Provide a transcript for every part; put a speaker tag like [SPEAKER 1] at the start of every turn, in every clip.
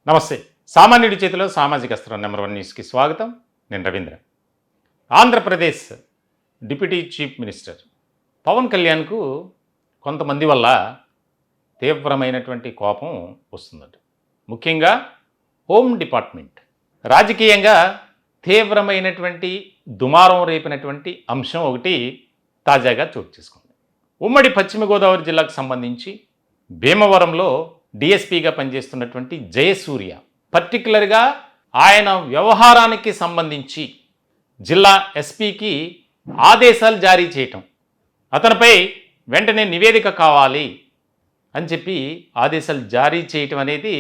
[SPEAKER 1] నమస్తే. సామాన్యుడి చేతిలో సామాజిక అస్త్రం నెంబర్ 1 న్యూస్కి స్వాగతం. నేను Ravindra. Andhra Pradesh deputy chief minister Pawan కళ్యాణ్కు కొంతమంది వల్ల తీవ్రమైనటువంటి కోపం వస్తుందట. ముఖ్యంగా హోమ్ డిపార్ట్మెంట్ రాజకీయంగా తీవ్రమైనటువంటి దుమారం రేపినటువంటి అంశం ఒకటి తాజాగా చోటు చేసుకుంది. ఉమ్మడి పశ్చిమ గోదావరి జిల్లాకు సంబంధించి భీమవరంలో డిఎస్పీగా పనిచేస్తున్నటువంటి జయసూర్య పర్టికులర్గా ఆయన వ్యవహారానికి సంబంధించి జిల్లా ఎస్పీకి ఆదేశాలు జారీ చేయటం, అతనిపై వెంటనే నివేదిక కావాలి అని చెప్పి ఆదేశాలు జారీ చేయటం అనేది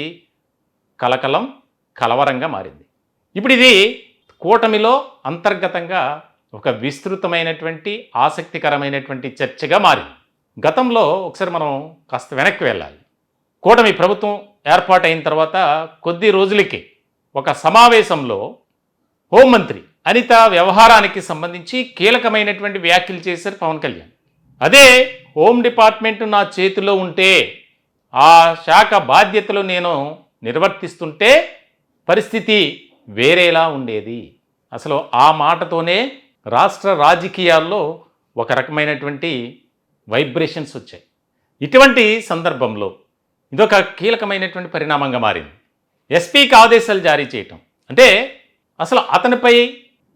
[SPEAKER 1] కలవరంగా మారింది. ఇప్పుడు ఇది కూటమిలో అంతర్గతంగా ఒక విస్తృతమైనటువంటి ఆసక్తికరమైనటువంటి చర్చగా మారింది. గతంలో ఒకసారి మనం కాస్త వెనక్కి వెళ్ళాలి. కూటమి ప్రభుత్వం ఏర్పాటైన తర్వాత కొద్ది రోజులకి ఒక సమావేశంలో హోంమంత్రి అనిత వ్యవహారానికి సంబంధించి కీలకమైనటువంటి వ్యాఖ్యలు చేశారు పవన్ కళ్యాణ్. అదే హోమ్ డిపార్ట్మెంట్ నా చేతిలో ఉంటే, ఆ శాఖ బాధ్యతలు నేను నిర్వర్తిస్తుంటే పరిస్థితి వేరేలా ఉండేది. అసలు ఆ మాటతోనే రాష్ట్ర రాజకీయాల్లో ఒక రకమైనటువంటి వైబ్రేషన్స్ వచ్చాయి. ఇటువంటి సందర్భంలో ఇదొక కీలకమైనటువంటి పరిణామంగా మారింది. ఎస్పీకి ఆదేశాలు జారీ చేయటం అంటే అసలు అతనిపై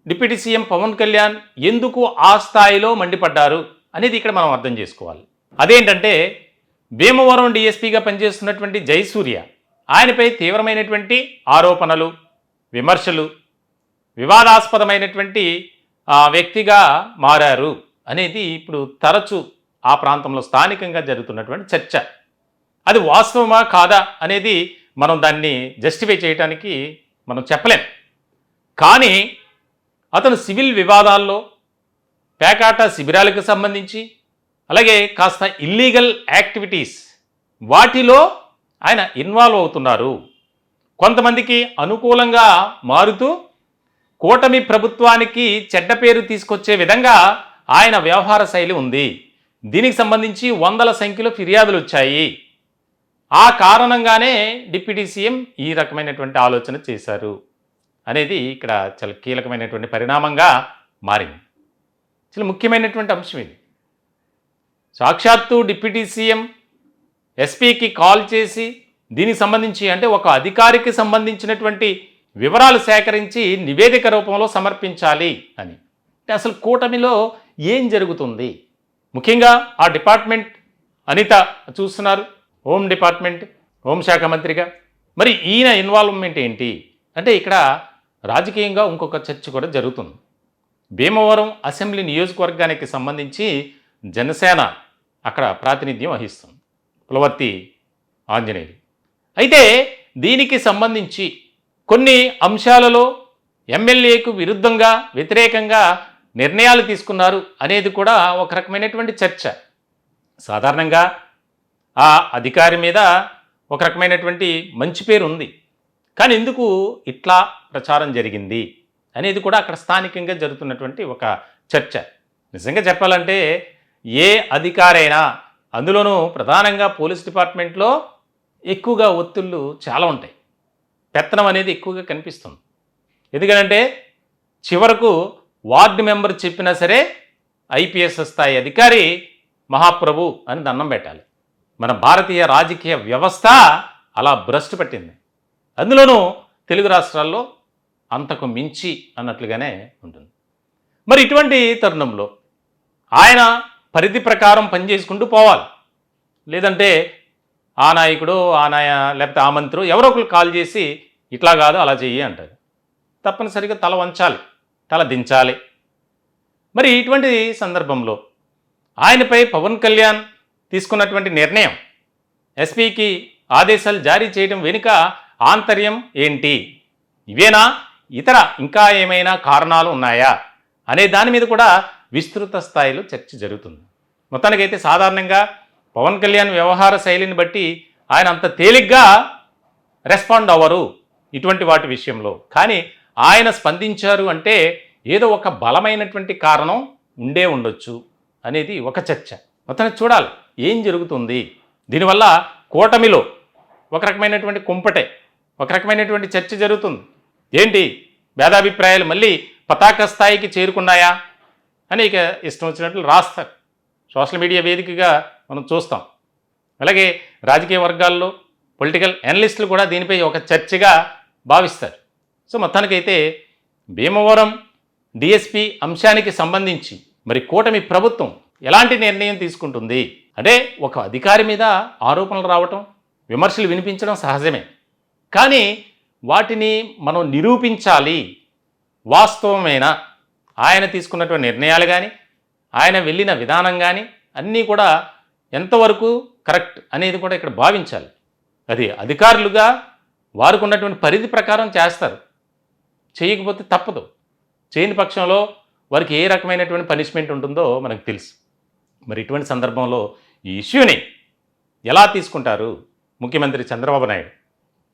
[SPEAKER 1] డిప్యూటీ సీఎం పవన్ కళ్యాణ్ ఎందుకు ఆ స్థాయిలో మండిపడ్డారు అనేది ఇక్కడ మనం అర్థం చేసుకోవాలి. అదేంటంటే భీమవరం డిఎస్పీగా పనిచేస్తున్నటువంటి జయసూర్య ఆయనపై తీవ్రమైనటువంటి ఆరోపణలు, విమర్శలు, వివాదాస్పదమైనటువంటి వ్యక్తిగా మారారు అనేది ఇప్పుడు తరచూ ఆ ప్రాంతంలో స్థానికంగా జరుగుతున్నటువంటి చర్చ. అది వాస్తవమా కాదా అనేది మనం దాన్ని జస్టిఫై చేయడానికి మనం చెప్పలేం. కానీ అతను సివిల్ వివాదాల్లో, పేకాట శిబిరాలకు సంబంధించి, అలాగే కాస్త ఇల్లీగల్ యాక్టివిటీస్ వాటిలో ఆయన ఇన్వాల్వ్ అవుతున్నారు. కొంతమందికి అనుకూలంగా మారుతూ కూటమి ప్రభుత్వానికి చెడ్డ పేరు తీసుకొచ్చే విధంగా ఆయన వ్యవహార శైలి ఉంది. దీనికి సంబంధించి వందల సంఖ్యలో ఫిర్యాదులు వచ్చాయి. ఆ కారణంగానే డిప్యూటీ సీఎం ఈ రకమైనటువంటి ఆలోచన చేశారు అనేది ఇక్కడ చాలా కీలకమైనటువంటి పరిణామంగా మారింది. చాలా ముఖ్యమైనటువంటి అంశం ఇది. సాక్షాత్తు డిప్యూటీ సీఎం ఎస్పీకి కాల్ చేసి దీనికి సంబంధించి అంటే ఒక అధికారికి సంబంధించినటువంటి వివరాలు సేకరించి నివేదిక రూపంలో సమర్పించాలి అని. అంటే అసలు కూటమిలో ఏం జరుగుతుంది? ముఖ్యంగా ఆ డిపార్ట్మెంట్ అనిత చూస్తున్నారు, హోమ్ డిపార్ట్మెంట్ హోంశాఖ మంత్రిగా. మరి ఈయన ఇన్వాల్వ్మెంట్ ఏంటి అంటే ఇక్కడ రాజకీయంగా ఇంకొక చర్చ కూడా జరుగుతుంది. భీమవరం అసెంబ్లీ నియోజకవర్గానికి సంబంధించి జనసేన అక్కడ ప్రాతినిధ్యం వహిస్తుంది, పులవర్తి ఆంజనేయులు. అయితే దీనికి సంబంధించి కొన్ని అంశాలలో ఎమ్మెల్యేకు విరుద్ధంగా, వ్యతిరేకంగా నిర్ణయాలు తీసుకున్నారు అనేది కూడా ఒక రకమైనటువంటి చర్చ. సాధారణంగా ఆ అధికారి మీద ఒక రకమైనటువంటి మంచి పేరు ఉంది, కానీ ఎందుకు ఇట్లా ప్రచారం జరిగింది అనేది కూడా అక్కడ స్థానికంగా జరుగుతున్నటువంటి ఒక చర్చ. నిజంగా చెప్పాలంటే ఏ అధికారైనా, అందులోనూ ప్రధానంగా పోలీస్ డిపార్ట్మెంట్లో ఎక్కువగా ఒత్తిళ్ళు చాలా ఉంటాయి, పెత్తనం అనేది ఎక్కువగా కనిపిస్తుంది. ఎందుకంటే చివరకు వార్డు మెంబర్ చెప్పినా సరే ఐపీఎస్ స్థాయి అధికారి మహాప్రభు అని దండం పెట్టాలి. మన భారతీయ రాజకీయ వ్యవస్థ అలా భ్రష్టు పట్టింది. అందులోనూ తెలుగు రాష్ట్రాల్లో అంతకు మించి అన్నట్లుగానే ఉంటుంది. మరి ఇటువంటి తరుణంలో ఆయన పరిధి ప్రకారం పనిచేసుకుంటూ పోవాలి. లేదంటే ఆ నాయకుడు, లేకపోతే ఆ మంత్రి ఎవరో ఒకరు కాల్ చేసి ఇట్లా కాదు అలా చెయ్యి అంటారు. తప్పనిసరిగా తల వంచాలి, తల దించాలి. మరి ఇటువంటి సందర్భంలో ఆయనపై పవన్ కళ్యాణ్ తీసుకున్నటువంటి నిర్ణయం, ఎస్పీకి ఆదేశాలు జారీ చేయడం వెనుక ఆంతర్యం ఏంటి? ఇవేనా, ఇతర ఇంకా ఏమైనా కారణాలు ఉన్నాయా అనే దాని మీద కూడా విస్తృత స్థాయిలో చర్చ జరుగుతుంది. మొత్తానికైతే సాధారణంగా పవన్ కళ్యాణ్ వ్యవహార శైలిని బట్టి ఆయన అంత తేలిగ్గా రెస్పాండ్ అవ్వరు ఇటువంటి వాటి విషయంలో. కానీ ఆయన స్పందించారు అంటే ఏదో ఒక బలమైనటువంటి కారణం ఉండే ఉండొచ్చు అనేది ఒక చర్చ. మొత్తానికి చూడాలి ఏం జరుగుతుంది. దీనివల్ల కూటమిలో ఒక రకమైనటువంటి కుంపటే ఒక రకమైనటువంటి చర్చ జరుగుతుంది. ఏంటి భేదాభిప్రాయాలు మళ్ళీ పతాక స్థాయికి చేరుకున్నాయా అని ఇక ఇష్టం వచ్చినట్లు రాస్తారు. సోషల్ మీడియా వేదికగా మనం చూస్తాం. అలాగే రాజకీయ వర్గాల్లో పొలిటికల్ అనలిస్టులు కూడా దీనిపై ఒక చర్చగా భావిస్తారు. సో మొత్తానికైతే భీమవరం డిఎస్పి అంశానికి సంబంధించి మరి కూటమి ప్రభుత్వం ఎలాంటి నిర్ణయం తీసుకుంటుంది అంటే ఒక అధికారి మీద ఆరోపణలు రావటం, విమర్శలు వినిపించడం సహజమే. కానీ వాటిని మనం నిరూపించాలి. వాస్తవమైన ఆయన తీసుకున్నటువంటి నిర్ణయాలు కానీ ఆయన వెళ్ళిన విధానం కానీ అన్నీ కూడా ఎంతవరకు కరెక్ట్ అనేది కూడా ఇక్కడ భావించాలి. అది అధికారులుగా వారికి ఉన్నటువంటి పరిధి ప్రకారం చేస్తారు. చేయకపోతే తప్పదు. చేయని పక్షంలో వారికి ఏ రకమైనటువంటి పనిష్మెంట్ ఉంటుందో మనకు తెలుసు. మరి ఇటువంటి సందర్భంలో ఈ ఇష్యూని ఎలా తీసుకుంటారు ముఖ్యమంత్రి చంద్రబాబు నాయుడు?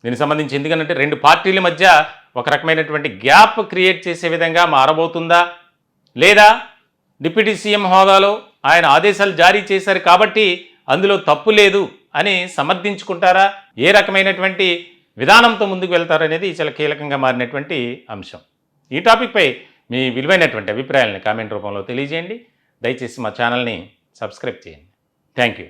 [SPEAKER 1] దీనికి సంబంధించి ఎందుకంటే రెండు పార్టీల మధ్య ఒక రకమైనటువంటి గ్యాప్ క్రియేట్ చేసే విధంగా మారబోతుందా, లేదా డిప్యూటీ సీఎం హోదాలో ఆయన ఆదేశాలు జారీ చేశారు కాబట్టి అందులో తప్పు లేదు అని సమర్థించుకుంటారా, ఏ రకమైనటువంటి విధానంతో ముందుకు వెళ్తారనేది చాలా కీలకంగా మారినటువంటి అంశం. ఈ టాపిక్పై మీ విలువైనటువంటి అభిప్రాయాలను కామెంట్ రూపంలో తెలియజేయండి. దయచేసి మా ఛానల్ని సబ్స్క్రైబ్ చేయండి. Thank you.